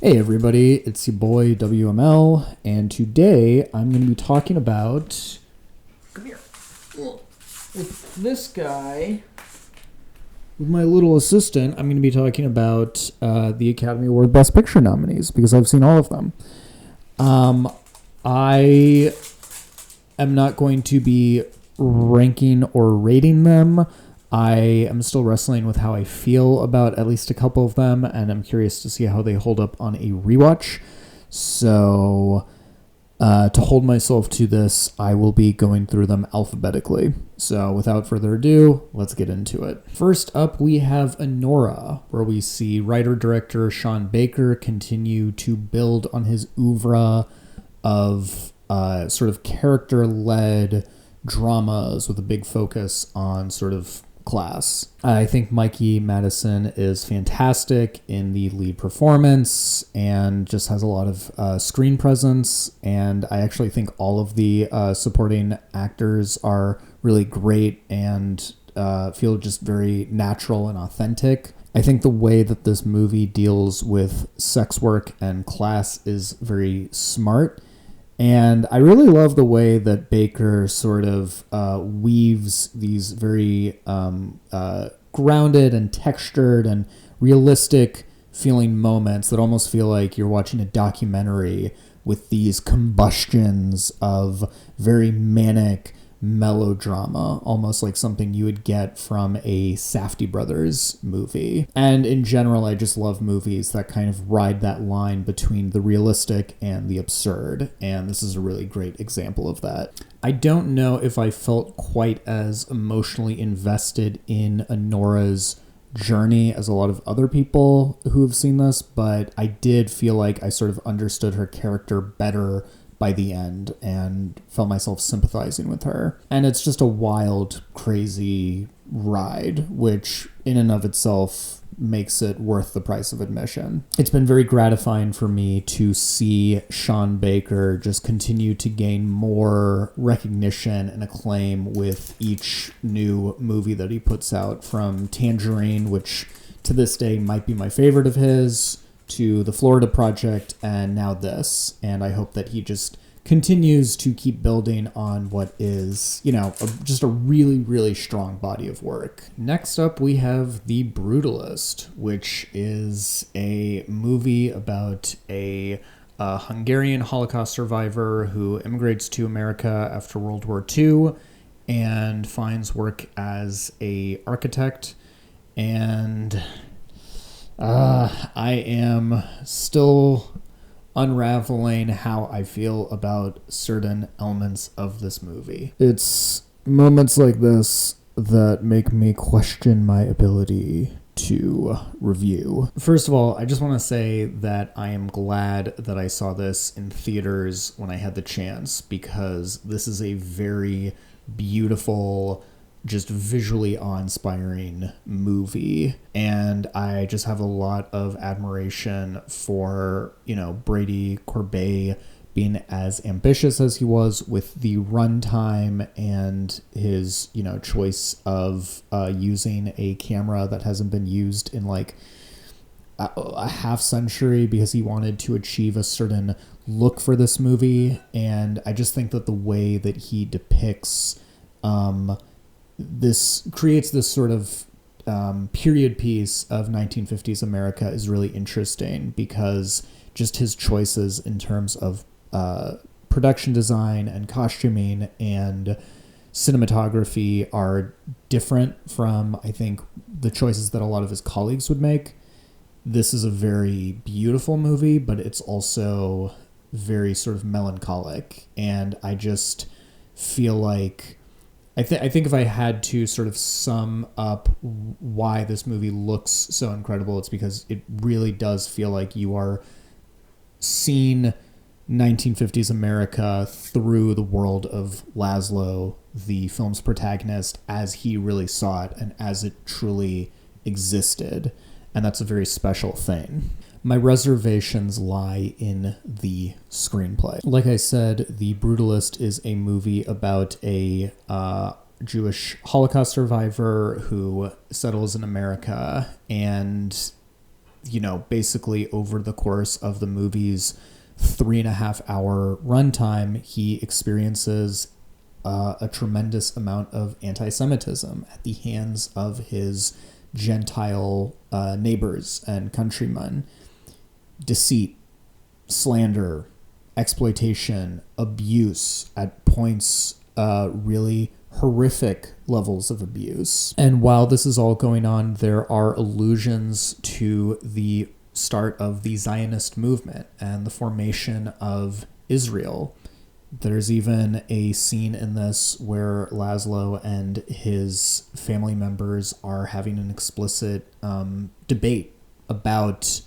Hey everybody, it's your boy WML, and today I'm going to be talking about... Come here. With this guy, with my little assistant, I'm going to be talking about the Academy Award Best Picture nominees, because I've seen all of them. I am not going to be ranking or rating them. I am still wrestling with how I feel about at least a couple of them, and I'm curious to see how they hold up on a rewatch. So, to hold myself to this, I will be going through them alphabetically. So, without further ado, let's get into it. First up, we have Anora, where we see writer-director Sean Baker continue to build on his oeuvre of sort of character-led dramas with a big focus on sort of class. I think Mikey Madison is fantastic in the lead performance and just has a lot of screen presence, and I actually think all of the supporting actors are really great and feel just very natural and authentic. I think the way that this movie deals with sex work and class is very smart. And I really love the way that Baker sort of weaves these very grounded and textured and realistic feeling moments that almost feel like you're watching a documentary with these combustions of very manic melodrama, almost like something you would get from a Safdie Brothers movie. And in general, I just love movies that kind of ride that line between the realistic and the absurd, and this is a really great example of that. I don't know if I felt quite as emotionally invested in Anora's journey as a lot of other people who have seen this, but I did feel like I sort of understood her character better by the end and felt myself sympathizing with her. And it's just a wild, crazy ride, which in and of itself makes it worth the price of admission. It's been very gratifying for me to see Sean Baker just continue to gain more recognition and acclaim with each new movie that he puts out, from Tangerine, which to this day might be my favorite of his, to the Florida Project, and now this. And I hope that he just continues to keep building on what is, just a really, really strong body of work. Next up, we have The Brutalist, which is a movie about a Hungarian Holocaust survivor who immigrates to America after World War II and finds work as an architect. And I am still unraveling how I feel about certain elements of this movie. It's moments like this that make me question my ability to review. First of all, I just want to say that I am glad that I saw this in theaters when I had the chance, because this is a very beautiful, just visually awe-inspiring movie, and I just have a lot of admiration for, Brady Corbet being as ambitious as he was with the runtime and his, choice of using a camera that hasn't been used in like a half century, because he wanted to achieve a certain look for this movie. And I just think that the way that he depicts this creates this sort of period piece of 1950s America is really interesting, because just his choices in terms of production design and costuming and cinematography are different from, I think, the choices that a lot of his colleagues would make. This is a very beautiful movie, but it's also very sort of melancholic, and I just feel like I think if I had to sort of sum up why this movie looks so incredible, it's because it really does feel like you are seeing 1950s America through the world of Laszlo, the film's protagonist, as he really saw it and as it truly existed. And that's a very special thing. My reservations lie in the screenplay. Like I said, The Brutalist is a movie about a Jewish Holocaust survivor who settles in America, and basically over the course of the movie's 3.5 hour runtime, he experiences a tremendous amount of anti-Semitism at the hands of his Gentile neighbors and countrymen. Deceit, slander, exploitation, abuse, at points really horrific levels of abuse. And while this is all going on, there are allusions to the start of the Zionist movement and the formation of Israel. There's even a scene in this where Laszlo and his family members are having an explicit debate about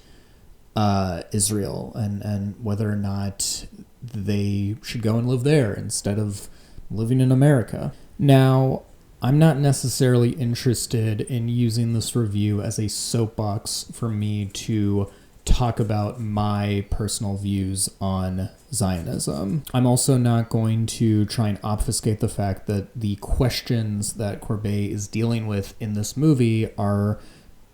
Israel and whether or not they should go and live there instead of living in America. Now, I'm not necessarily interested in using this review as a soapbox for me to talk about my personal views on Zionism. I'm also not going to try and obfuscate the fact that the questions that Courbet is dealing with in this movie are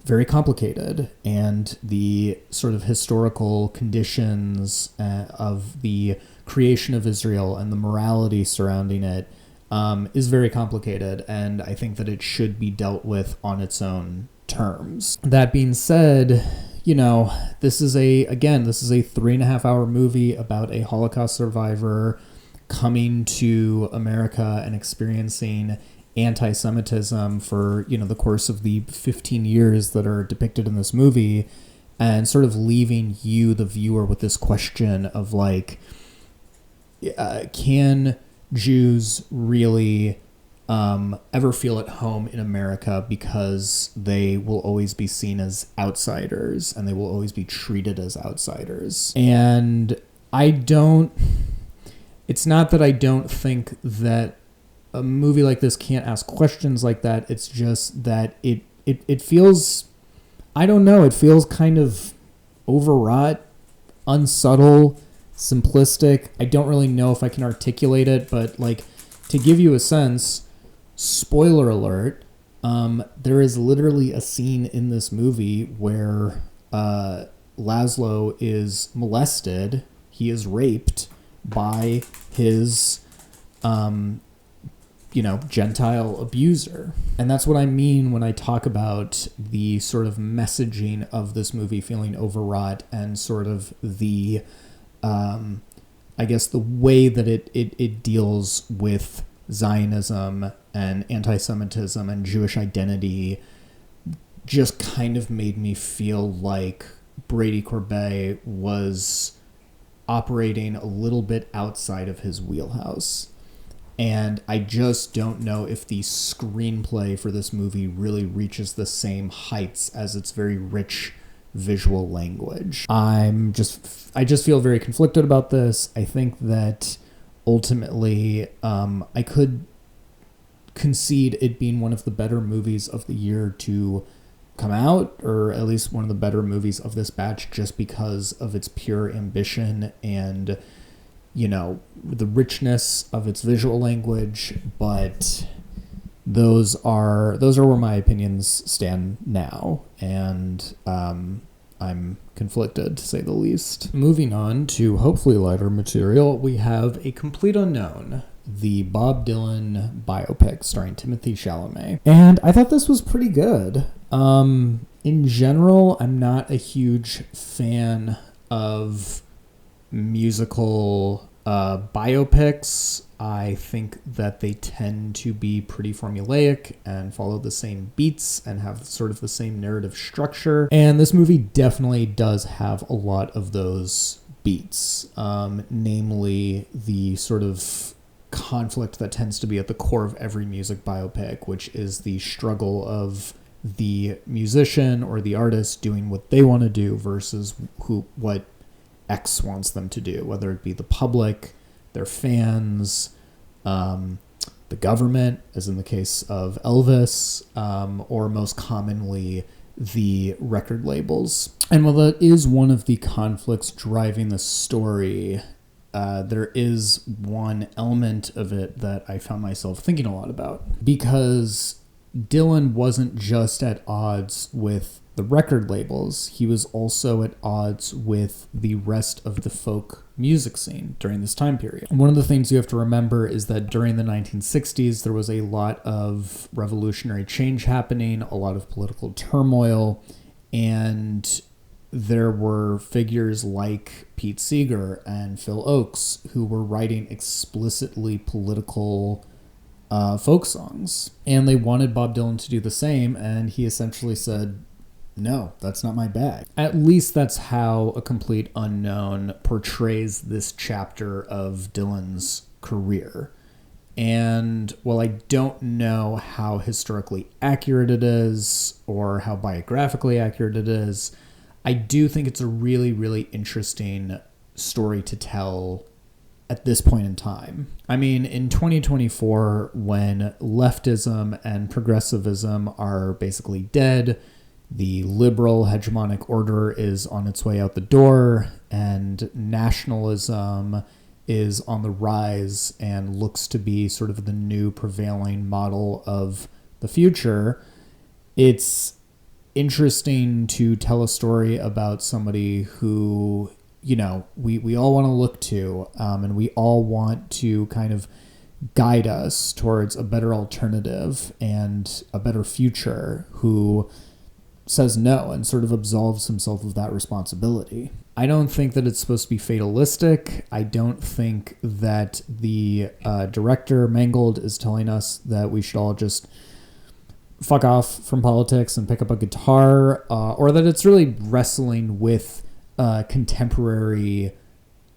very complicated, and the sort of historical conditions of the creation of Israel and the morality surrounding it is very complicated, and I think that it should be dealt with on its own terms. That being said, this is a 3.5 hour movie about a Holocaust survivor coming to America and experiencing anti-Semitism for, the course of the 15 years that are depicted in this movie, and sort of leaving you, the viewer, with this question of can Jews really ever feel at home in America, because they will always be seen as outsiders and they will always be treated as outsiders. And it's not that I don't think that a movie like this can't ask questions like that. It's just that it feels, I don't know, it feels kind of overwrought, unsubtle, simplistic. I don't really know if I can articulate it, but to give you a sense, spoiler alert, there is literally a scene in this movie where Laszlo is molested. He is raped by his Gentile abuser. And that's what I mean when I talk about the sort of messaging of this movie feeling overwrought, and sort of the, the way that it deals with Zionism and anti-Semitism and Jewish identity just kind of made me feel like Brady Corbet was operating a little bit outside of his wheelhouse. And I just don't know if the screenplay for this movie really reaches the same heights as its very rich visual language. I just feel very conflicted about this. I think that ultimately I could concede it being one of the better movies of the year to come out, or at least one of the better movies of this batch, just because of its pure ambition and the richness of its visual language. But those are where my opinions stand now, and I'm conflicted, to say the least. Moving on to hopefully lighter material, we have A Complete Unknown, the Bob Dylan biopic starring Timothée Chalamet. And I thought this was pretty good. In general, I'm not a huge fan of musical biopics. I think that they tend to be pretty formulaic and follow the same beats and have sort of the same narrative structure. And this movie definitely does have a lot of those beats, namely the sort of conflict that tends to be at the core of every music biopic, which is the struggle of the musician or the artist doing what they want to do versus what X wants them to do, whether it be the public, their fans, the government, as in the case of Elvis, or most commonly the record labels. And while that is one of the conflicts driving the story, there is one element of it that I found myself thinking a lot about, because Dylan wasn't just at odds with the record labels, he was also at odds with the rest of the folk music scene during this time period. One of the things you have to remember is that during the 1960s, there was a lot of revolutionary change happening, a lot of political turmoil, and there were figures like Pete Seeger and Phil Oakes who were writing explicitly political folk songs. And they wanted Bob Dylan to do the same, and he essentially said, no, that's not my bag. At least that's how A Complete Unknown portrays this chapter of Dylan's career. And while I don't know how historically accurate it is or how biographically accurate it is, I do think it's a really, really interesting story to tell at this point in time. I mean, in 2024, when leftism and progressivism are basically dead, the liberal hegemonic order is on its way out the door, and nationalism is on the rise and looks to be sort of the new prevailing model of the future, it's interesting to tell a story about somebody who, you know, we all want to look to, and we all want to kind of guide us towards a better alternative and a better future, who says no and sort of absolves himself of that responsibility. I don't think that it's supposed to be fatalistic. I don't think that the director, Mangold, is telling us that we should all just fuck off from politics and pick up a guitar, or that it's really wrestling with contemporary,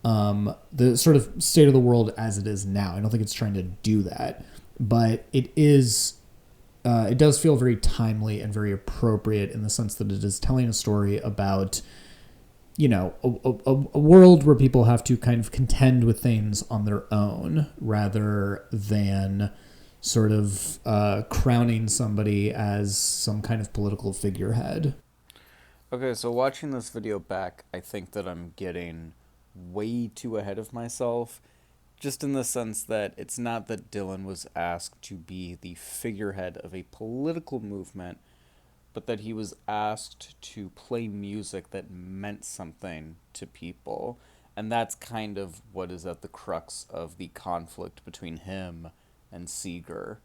the sort of state of the world as it is now. I don't think it's trying to do that, but it is, it does feel very timely and very appropriate in the sense that it is telling a story about, you know, a world where people have to kind of contend with things on their own rather than sort of crowning somebody as some kind of political figurehead. Okay, so watching this video back, I think that I'm getting way too ahead of myself, just in the sense that it's not that Dylan was asked to be the figurehead of a political movement, but that he was asked to play music that meant something to people. And that's kind of what is at the crux of the conflict between him and Seeger.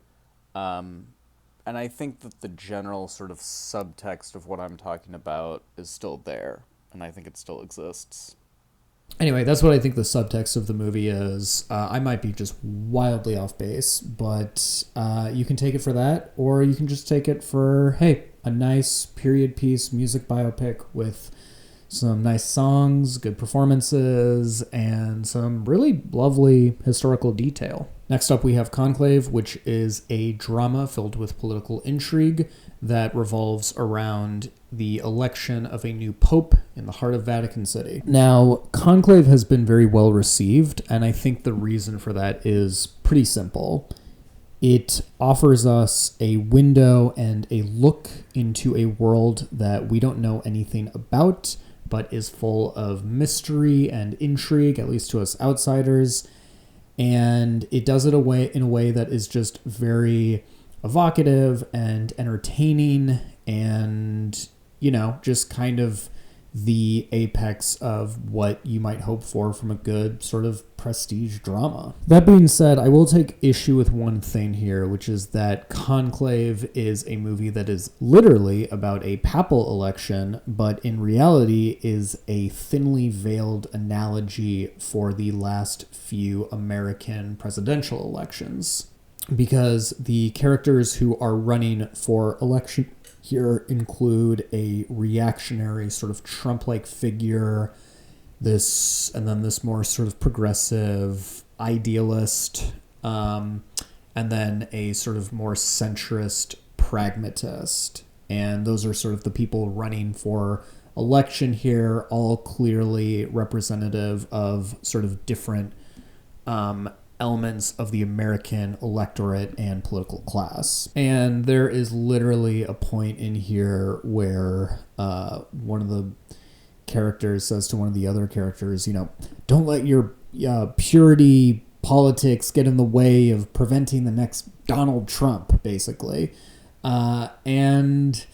And I think that the general sort of subtext of what I'm talking about is still there, and I think it still exists. Anyway, that's what I think the subtext of the movie is. I might be just wildly off base, but you can take it for that, or you can just take it for, hey, a nice period piece music biopic with some nice songs, good performances, and some really lovely historical detail. Next up, we have Conclave, which is a drama filled with political intrigue that revolves around the election of a new pope in the heart of Vatican City. Now, Conclave has been very well received, and I think the reason for that is pretty simple. It offers us a window and a look into a world that we don't know anything about, but is full of mystery and intrigue, at least to us outsiders. And it does it in a way that is just very evocative and entertaining and, you know, just kind of the apex of what you might hope for from a good sort of prestige drama. That being said, I will take issue with one thing here, which is that Conclave is a movie that is literally about a papal election, but in reality is a thinly veiled analogy for the last few American presidential elections. Because the characters who are running for election here include a reactionary sort of Trump-like figure, and then this more sort of progressive idealist, and then a sort of more centrist pragmatist. And those are sort of the people running for election here, all clearly representative of sort of different elements of the American electorate and political class. And there is literally a point in here where one of the characters says to one of the other characters, you know, don't let your purity politics get in the way of preventing the next Donald Trump, basically. And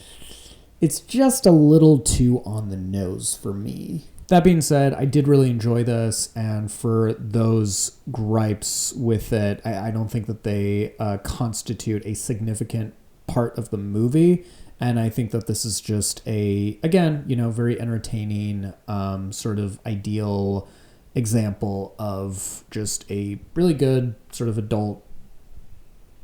It's just a little too on the nose for me. That being said, I did really enjoy this, and for those gripes with it, I don't think that they constitute a significant part of the movie. And I think that this is just again, very entertaining, sort of ideal example of just a really good sort of adult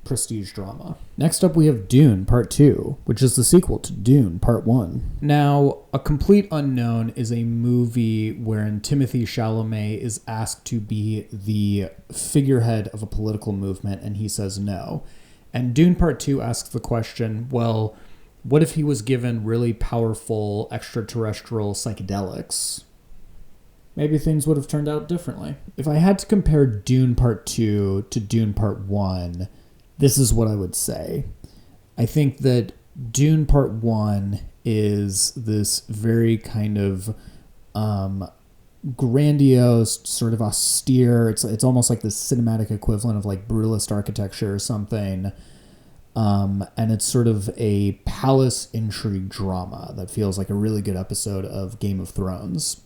prestige drama. Next up, we have Dune Part 2, which is the sequel to Dune Part 1. Now, A Complete Unknown is a movie wherein Timothée Chalamet is asked to be the figurehead of a political movement, and he says no. And Dune Part 2 asks the question, well, what if he was given really powerful extraterrestrial psychedelics? Maybe things would have turned out differently. If I had to compare Dune Part 2 to Dune Part 1, this is what I would say. I think that Dune Part 1 is this very kind of grandiose, sort of austere, it's almost like the cinematic equivalent of like brutalist architecture or something. And it's sort of a palace intrigue drama that feels like a really good episode of Game of Thrones.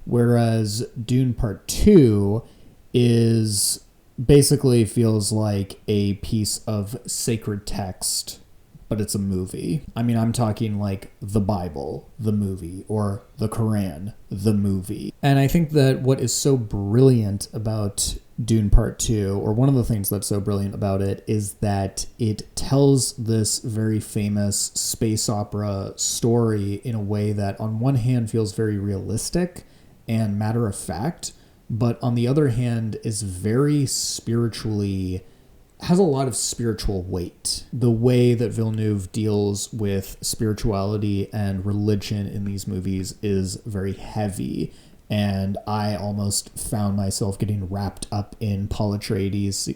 Whereas Dune Part 2 is basically feels like a piece of sacred text, but it's a movie. I mean, I'm talking like the Bible, the movie, or the Quran, the movie. And I think that what is so brilliant about Dune Part 2, or one of the things that's so brilliant about it, is that it tells this very famous space opera story in a way that on one hand feels very realistic and matter of fact, but on the other hand is very spiritually, has a lot of spiritual weight. The way that Villeneuve deals with spirituality and religion in these movies is very heavy, and I almost found myself getting wrapped up in Paul Atreides'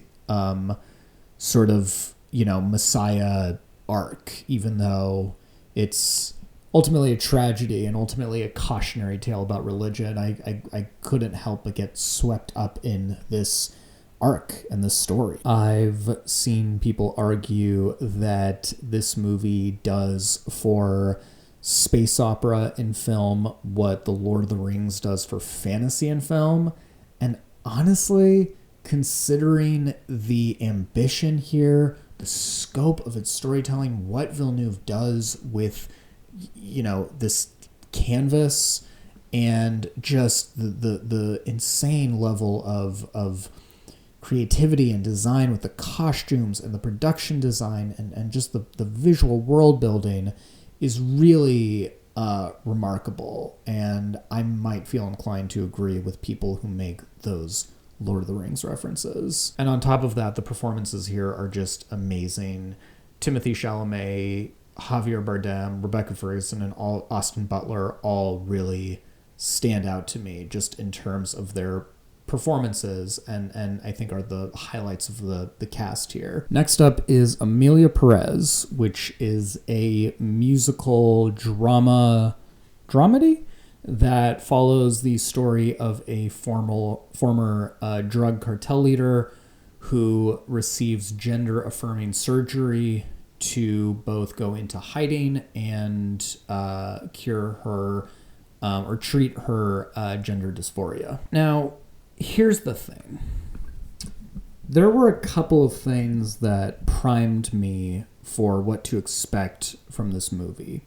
sort of, Messiah arc, even though it's ultimately a tragedy and ultimately a cautionary tale about religion. I couldn't help but get swept up in this arc and this story. I've seen people argue that this movie does for space opera in film what The Lord of the Rings does for fantasy in film. And honestly, considering the ambition here, the scope of its storytelling, what Villeneuve does with this canvas, and just the insane level of creativity and design with the costumes and the production design and just the visual world building is really remarkable. And I might feel inclined to agree with people who make those Lord of the Rings references. And on top of that, the performances here are just amazing. Timothée Chalamet, Javier Bardem, Rebecca Ferguson, and Austin Butler all really stand out to me just in terms of their performances, and I think are the highlights of the cast here. Next up is Emilia Pérez, which is a musical dramedy that follows the story of a former drug cartel leader who receives gender-affirming surgery to both go into hiding and cure her or treat her gender dysphoria. Now, here's the thing. There were a couple of things that primed me for what to expect from this movie.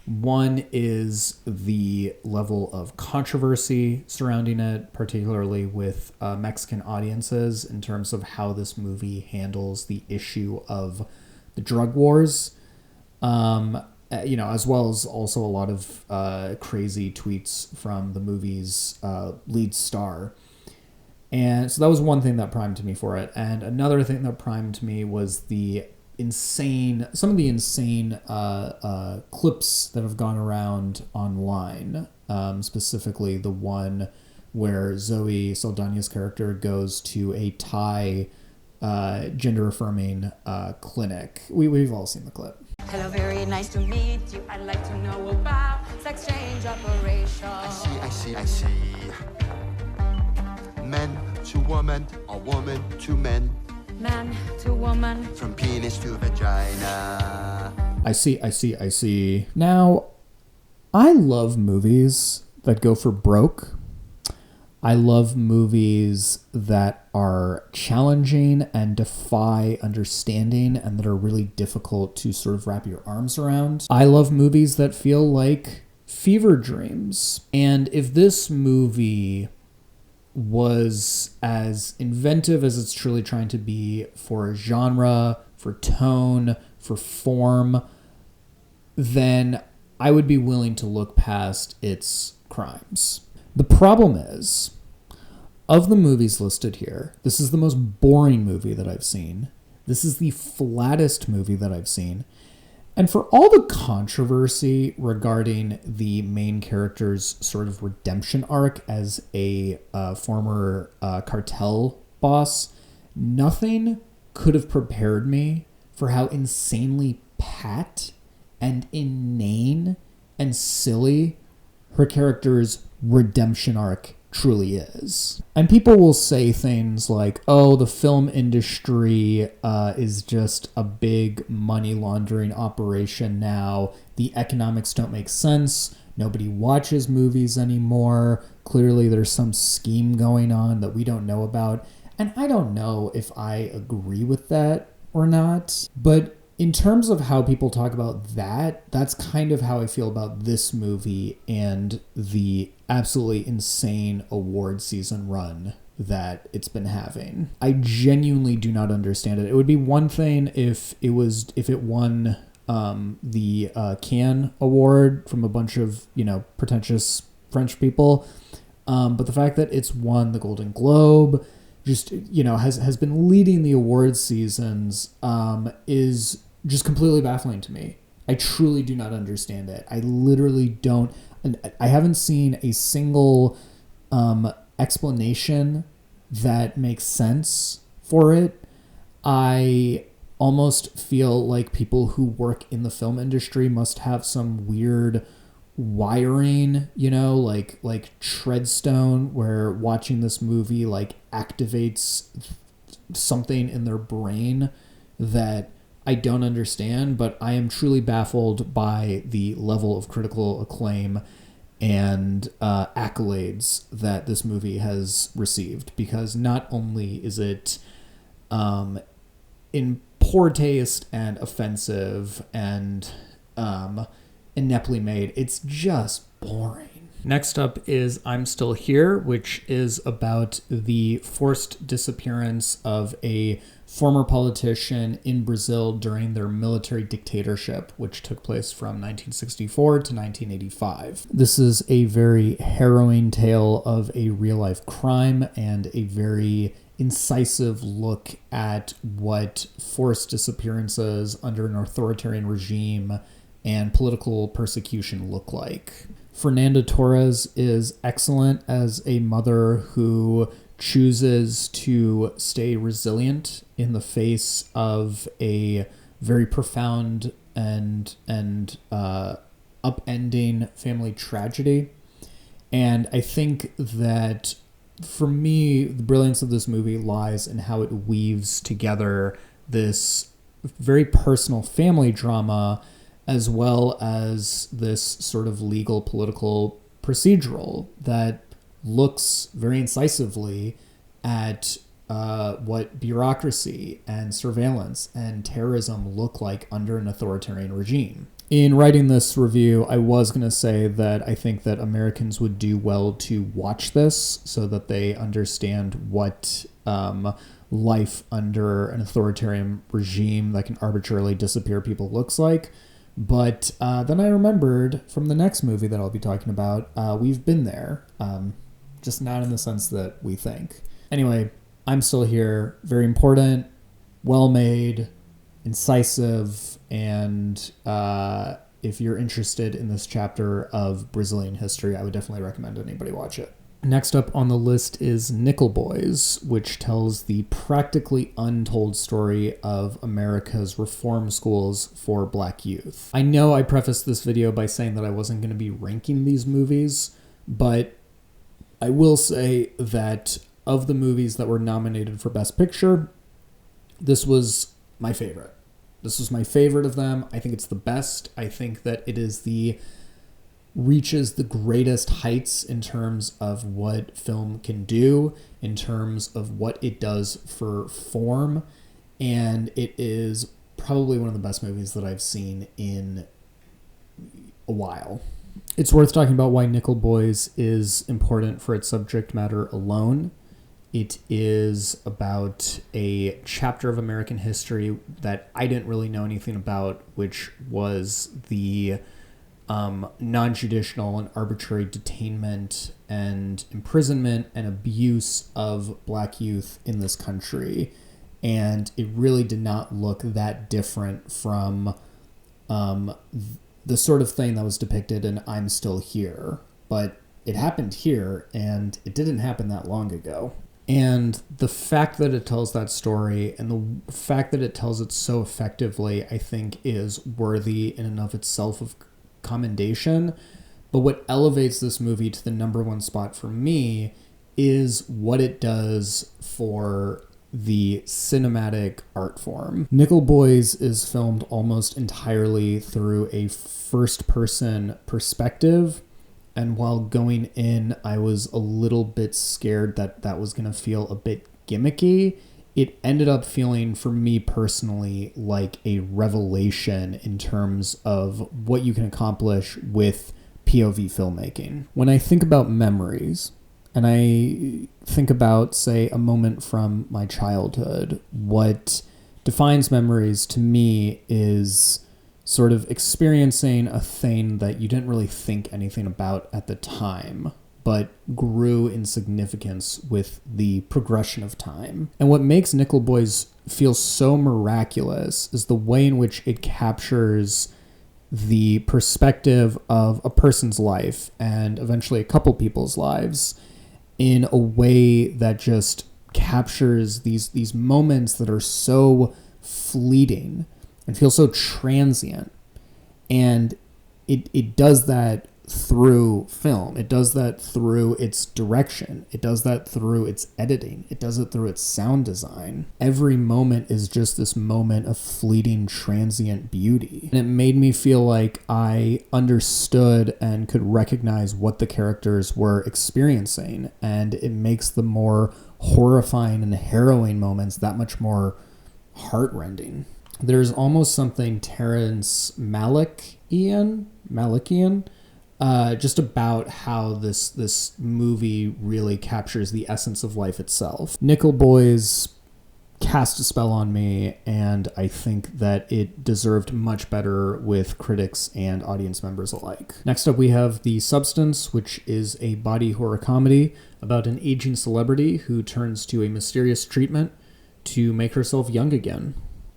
One is the level of controversy surrounding it, particularly with Mexican audiences, in terms of how this movie handles the issue of the drug wars, as well as also a lot of crazy tweets from the movie's lead star. And so that was one thing that primed me for it. And another thing that primed me was some of the insane clips that have gone around online, specifically the one where Zoe Saldana's character goes to a Thai gender-affirming clinic. We've all seen the clip. Hello, very nice to meet you. I'd like to know about sex change operation. I see. Men to woman, or woman to men. Man to woman. From penis to vagina. I see. Now, I love movies that go for broke. I love movies that are challenging and defy understanding and that are really difficult to sort of wrap your arms around. I love movies that feel like fever dreams. And if this movie was as inventive as it's truly trying to be for genre, for tone, for form, then I would be willing to look past its crimes. The problem is, of the movies listed here, this is the most boring movie that I've seen. This is the flattest movie that I've seen. And for all the controversy regarding the main character's sort of redemption arc as a former cartel boss, nothing could have prepared me for how insanely pat and inane and silly her character's redemption arc truly is. And people will say things like, oh, the film industry is just a big money laundering operation now. The economics don't make sense. Nobody watches movies anymore. Clearly there's some scheme going on that we don't know about. And I don't know if I agree with that or not. But in terms of how people talk about that, that's kind of how I feel about this movie and the absolutely insane award season run that it's been having. I genuinely do not understand it. It would be one thing if it won the Cannes Award from a bunch of, pretentious French people. But the fact that it's won the Golden Globe, just, has been leading the award seasons, is just completely baffling to me. I truly do not understand it. I literally don't. I haven't seen a single explanation that makes sense for it. I almost feel like people who work in the film industry must have some weird wiring, like Treadstone, where watching this movie activates something in their brain that I don't understand, but I am truly baffled by the level of critical acclaim and accolades that this movie has received, because not only is it in poor taste and offensive and ineptly made, it's just boring. Next up is I'm Still Here, which is about the forced disappearance of a former politician in Brazil during their military dictatorship, which took place from 1964 to 1985. This is a very harrowing tale of a real-life crime and a very incisive look at what forced disappearances under an authoritarian regime and political persecution look like. Fernanda Torres is excellent as a mother who chooses to stay resilient in the face of a very profound and upending family tragedy. And I think that for me, the brilliance of this movie lies in how it weaves together this very personal family drama as well as this sort of legal political procedural that looks very incisively at what bureaucracy and surveillance and terrorism look like under an authoritarian regime. In writing this review, I was going to say that I think that Americans would do well to watch this so that they understand what life under an authoritarian regime that can arbitrarily disappear people looks like. But then I remembered from the next movie that I'll be talking about, we've been there, just not in the sense that we think. Anyway, I'm Still Here. Very important, well-made, incisive, and if you're interested in this chapter of Brazilian history, I would definitely recommend anybody watch it. Next up on the list is Nickel Boys, which tells the practically untold story of America's reform schools for Black youth. I know I prefaced this video by saying that I wasn't going to be ranking these movies, but I will say that of the movies that were nominated for Best Picture, this was my favorite. This was my favorite of them. I think it's the best. I think that it reaches the greatest heights in terms of what film can do, in terms of what it does for form, and it is probably one of the best movies that I've seen in a while. It's worth talking about why Nickel Boys is important for its subject matter alone. It is about a chapter of American history that I didn't really know anything about, which was the non-judicial and arbitrary detainment and imprisonment and abuse of Black youth in this country. And it really did not look that different from the sort of thing that was depicted in I'm Still Here. But it happened here, and it didn't happen that long ago. And the fact that it tells that story and the fact that it tells it so effectively, I think, is worthy in and of itself of commendation. But what elevates this movie to the number one spot for me is what it does for the cinematic art form. Nickel Boys is filmed almost entirely through a first-person perspective. And while going in, I was a little bit scared that that was going to feel a bit gimmicky. It ended up feeling, for me personally, like a revelation in terms of what you can accomplish with POV filmmaking. When I think about memories, and I think about, say, a moment from my childhood, what defines memories to me is sort of experiencing a thing that you didn't really think anything about at the time, but grew in significance with the progression of time. And what makes Nickel Boys feel so miraculous is the way in which it captures the perspective of a person's life and eventually a couple people's lives in a way that just captures these moments that are so fleeting and feel so transient. And it does that through film. It does that through its direction. It does that through its editing. It does it through its sound design. Every moment is just this moment of fleeting, transient beauty. And it made me feel like I understood and could recognize what the characters were experiencing. And it makes the more horrifying and harrowing moments that much more heartrending. There's almost something Terrence Malikian, just about how this movie really captures the essence of life itself. Nickel Boys cast a spell on me, and I think that it deserved much better with critics and audience members alike. Next up, we have The Substance, which is a body horror comedy about an aging celebrity who turns to a mysterious treatment to make herself young again.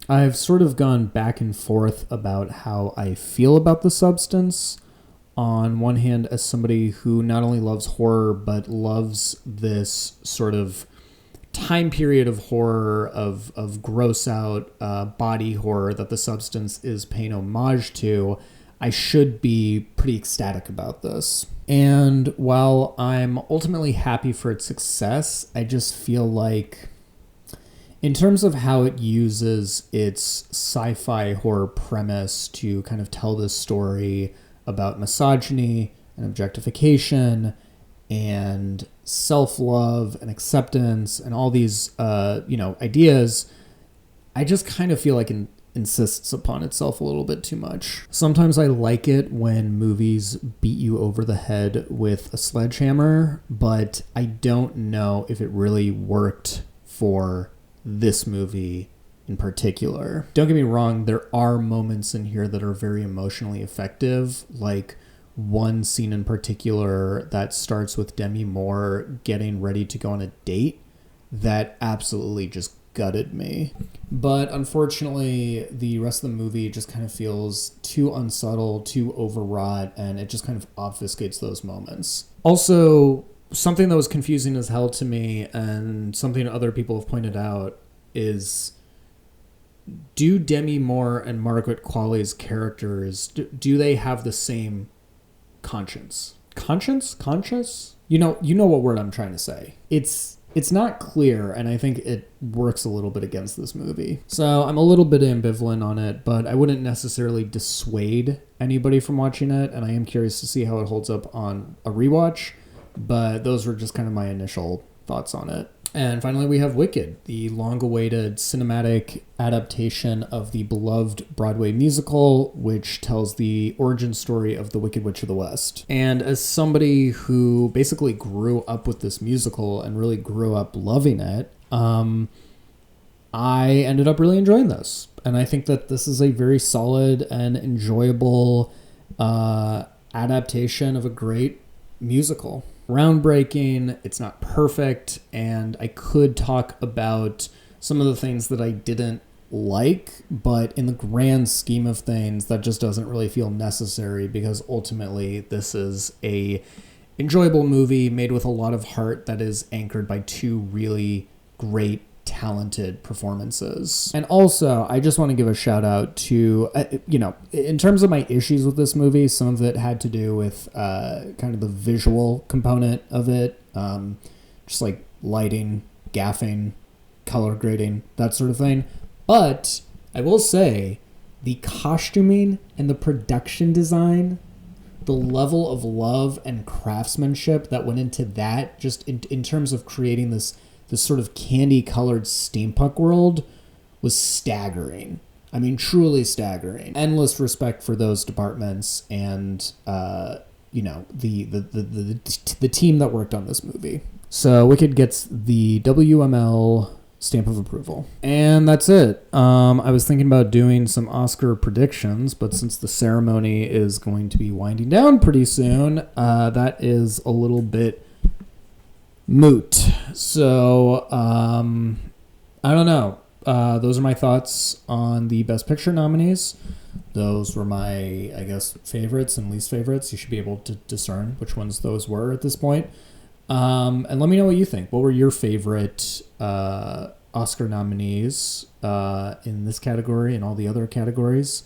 I've sort of gone back and forth about how I feel about The Substance. On one hand, as somebody who not only loves horror, but loves this sort of time period of horror, of gross out body horror that The Substance is paying homage to, I should be pretty ecstatic about this. And while I'm ultimately happy for its success, I just feel like, in terms of how it uses its sci-fi horror premise to kind of tell this story about misogyny and objectification and self-love and acceptance and all these, ideas, I just kind of feel like it insists upon itself a little bit too much. Sometimes I like it when movies beat you over the head with a sledgehammer, but I don't know if it really worked for this movie in particular. Don't get me wrong, there are moments in here that are very emotionally effective, like one scene in particular that starts with Demi Moore getting ready to go on a date that absolutely just gutted me. But unfortunately, the rest of the movie just kind of feels too unsubtle, too overwrought, and it just kind of obfuscates those moments. Also, something that was confusing as hell to me, and something other people have pointed out, is do Demi Moore and Margaret Qualley's characters, do they have the same conscience? Conscious? You know what word I'm trying to say. It's it's not clear, and I think it works a little bit against this movie. So I'm a little bit ambivalent on it, but I wouldn't necessarily dissuade anybody from watching it, and I am curious to see how it holds up on a rewatch, but those were just kind of my initial thoughts on it. And finally, we have Wicked, the long-awaited cinematic adaptation of the beloved Broadway musical, which tells the origin story of the Wicked Witch of the West. And as somebody who basically grew up with this musical and really grew up loving it, I ended up really enjoying this. And I think that this is a very solid and enjoyable adaptation of a great musical. Groundbreaking, it's not perfect, and I could talk about some of the things that I didn't like, but in the grand scheme of things, that just doesn't really feel necessary, because ultimately this is a enjoyable movie made with a lot of heart that is anchored by two really great, talented performances. And also, I just want to give a shout out to, in terms of my issues with this movie, some of it had to do with kind of the visual component of it, just like lighting, gaffing, color grading, that sort of thing. But I will say, the costuming and the production design, the level of love and craftsmanship that went into that, just in terms of creating this sort of candy-colored steampunk world, was staggering. I mean, truly staggering. Endless respect for those departments and, the team that worked on this movie. So Wicked gets the WML stamp of approval. And that's it. I was thinking about doing some Oscar predictions, but since the ceremony is going to be winding down pretty soon, that is a little bit moot. So, I don't know. Those are my thoughts on the Best Picture nominees. Those were my, I guess, favorites and least favorites. You should be able to discern which ones those were at this point. And let me know what you think. What were your favorite Oscar nominees in this category and all the other categories?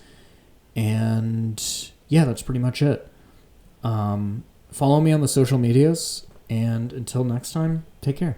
And yeah, that's pretty much it. Follow me on the social medias. And until next time, take care.